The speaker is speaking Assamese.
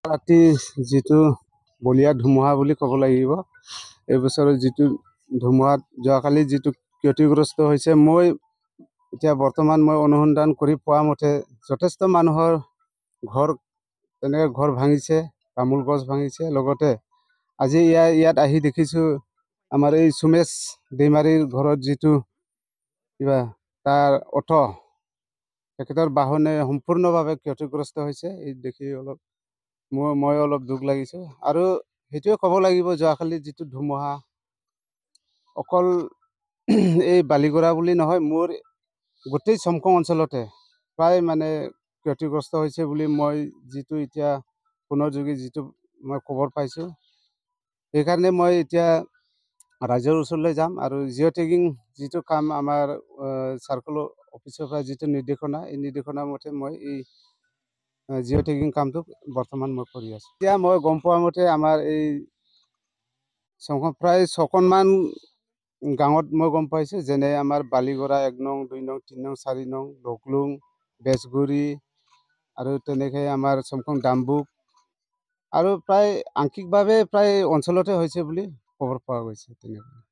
ৰাতি যিটো বলিয়া ধুমুহা বুলি ক'ব লাগিব, এই বছৰৰ যিটো ধুমুহাত যোৱাকালি যিটো ক্ষতিগ্ৰস্ত হৈছে, মই এতিয়া বৰ্তমান মই অনুসন্ধান কৰি পোৱা মতে যথেষ্ট মানুহৰ তেনেকৈ ঘৰ ভাঙিছে, তামোল গছ ভাঙিছে। লগতে আজি ইয়াত আহি দেখিছোঁ আমাৰ এই সুমেশ দৈমাৰীৰ ঘৰত যিটো কিবা তাৰ তেখেতৰ বাহনে সম্পূৰ্ণভাৱে ক্ষতিগ্ৰস্ত হৈছে। এই দেখি মই অলপ দুখ লাগিছে। আৰু সেইটোৱে ক'ব লাগিব, যোৱাকালি যিটো ধুমুহা অকল এই বালিগৰা বুলি নহয়, মোৰ গোটেই চমকং অঞ্চলতে প্ৰায় মানে ক্ষতিগ্ৰস্ত হৈছে বুলি মই যিটো এতিয়া ফোনৰ যোগে যিটো মই খবৰ পাইছোঁ, সেইকাৰণে মই এতিয়া ৰাইজৰ ওচৰলৈ যাম আৰু জিঅ' টেগিং যিটো কাম আমাৰ চাৰ্কল অফিচৰ পৰা যিটো নিৰ্দেশনা, এই নিৰ্দেশনা মতে মই এই জিঅ' টেগিং কামটো বৰ্তমান মই কৰি আছোঁ। এতিয়া মই গম পোৱা মতে আমাৰ এই প্ৰায় 6খনমান গাঁৱত মই গম পাইছোঁ, যেনে আমাৰ বালিগৰা 1 নং, 2 নং, 3 নং, 4 নং, লকলুং, বেজগুৰি আৰু তেনেকৈ আমাৰ চমকং ডাম্বুক আৰু প্ৰায় আংশিকভাৱে প্ৰায় অঞ্চলতে হৈছে বুলি খবৰ পোৱা গৈছে। তেনেকৈ